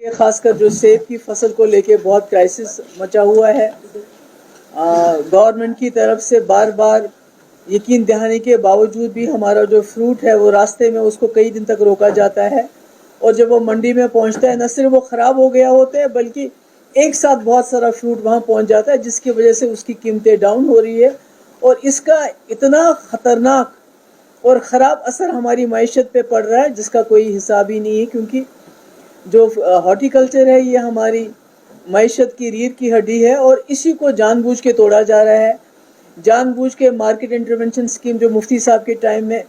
खास कर जो सेब की फसल को लेके बहुत क्राइसिस मचा हुआ है। गवर्नमेंट की तरफ से बार बार यकीन दिलाने के बावजूद भी हमारा जो फ्रूट है वो रास्ते में उसको कई दिन तक रोका जाता है, और जब वो मंडी में पहुंचता है न सिर्फ वो ख़राब हो गया होता है बल्कि एक साथ बहुत सारा फ्रूट वहाँ पहुंच जाता है, जिसकी वजह से उसकी कीमतें डाउन हो रही है। और इसका इतना ख़तरनाक और ख़राब असर हमारी मईशत पे पड़ रहा है जिसका कोई हिसाब ही नहीं है, क्योंकि जो हॉर्टिकल्चर है ये हमारी मईशत की रीढ़ की हड्डी है और इसी को जानबूझ के तोड़ा जा रहा है। जानबूझ के मार्केट इंटरवेंशन स्कीम जो मुफ्ती साहब के टाइम में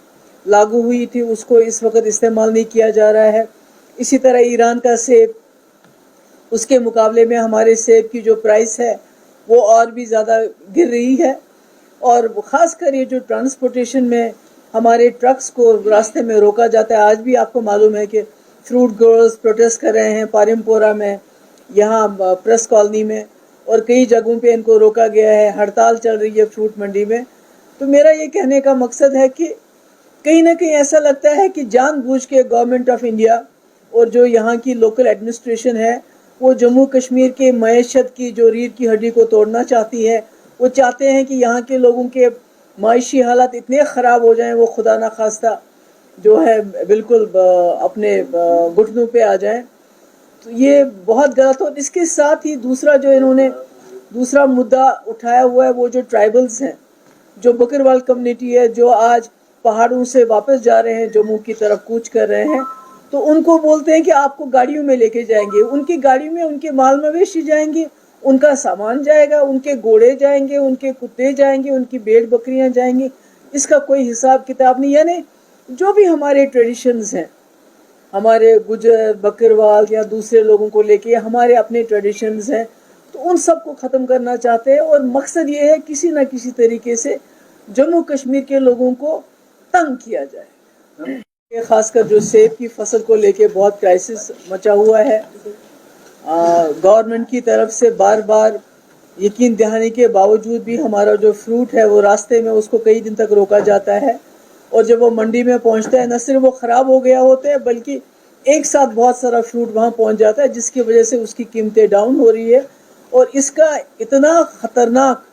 लागू हुई थी उसको इस वक्त इस्तेमाल नहीं किया जा रहा है। इसी तरह ईरान का सेब, उसके मुकाबले में हमारे सेब की जो प्राइस है वो और भी ज़्यादा गिर रही है। और ख़ासकर ये जो ट्रांसपोर्टेशन में हमारे ट्रक्स को रास्ते में रोका जाता है। आज भी आपको मालूम है कि फ्रूट ग्रोअर्स प्रोटेस्ट कर रहे हैं पारिमपोरा में, यहाँ प्रेस कॉलोनी में, और कई जगहों पे इनको रोका गया है। हड़ताल चल रही है फ्रूट मंडी में। तो मेरा ये कहने का मकसद है कि कहीं ना कहीं ऐसा लगता है कि जानबूझ के गवर्नमेंट ऑफ इंडिया और जो यहाँ की लोकल एडमिनिस्ट्रेशन है वो जम्मू कश्मीर के मईशत की जो रीढ़ की हड्डी को तोड़ना चाहती है। वो चाहते हैं कि यहाँ के लोगों के माशी हालात इतने ख़राब हो जाएं, वो खुदा ना खास्ता जो है बिल्कुल अपने घुटनों पे आ जाएं। तो ये बहुत गलत हो। इसके साथ ही दूसरा मुद्दा उठाया हुआ है वो जो ट्राइबल्स हैं, जो बकरवाल कम्युनिटी है, जो आज पहाड़ों से वापस जा रहे हैं, जम्मू की तरफ कूच कर रहे हैं। तो उनको बोलते हैं कि आपको गाड़ियों में लेके जाएंगे, उनकी गाड़ी में उनके माल मवेशी जाएंगे, उनका सामान जाएगा, उनके घोड़े जाएंगे, उनके कुत्ते जाएंगे, उनकी भेड़ बकरियां जाएंगी। इसका कोई हिसाब किताब नहीं। यानी जो भी हमारे ट्रेडिशंस हैं, हमारे गुजर बकरवाल या दूसरे लोगों को लेके हमारे अपने ट्रेडिशंस हैं, तो उन सब को ख़त्म करना चाहते हैं। और मकसद ये है किसी न किसी तरीके से जम्मू कश्मीर के लोगों को तंग किया जाए। खासकर जो सेब की फसल को लेके बहुत क्राइसिस मचा हुआ है। गवर्नमेंट की तरफ से बार बार यकीन दिलाने के बावजूद भी हमारा जो फ्रूट है वो रास्ते में उसको कई दिन तक रोका जाता है, और जब वो मंडी में पहुंचता है न सिर्फ वो ख़राब हो गया होता है बल्कि एक साथ बहुत सारा फ्रूट वहाँ पहुंच जाता है, जिसकी वजह से उसकी कीमतें डाउन हो रही है। और इसका इतना ख़तरनाक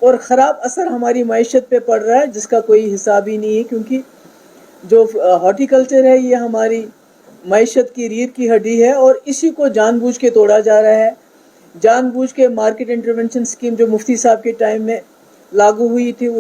और ख़राब असर हमारी मईशत पे पड़ रहा है जिसका कोई हिसाब ही नहीं है, क्योंकि जो हॉर्टिकल्चर है ये हमारी मईशत की रीढ़ की हड्डी है और इसी को जानबूझ के तोड़ा जा रहा है। जानबूझ के मार्केट इंटरवेंशन स्कीम जो मुफ्ती साहब के टाइम में लागू हुई थी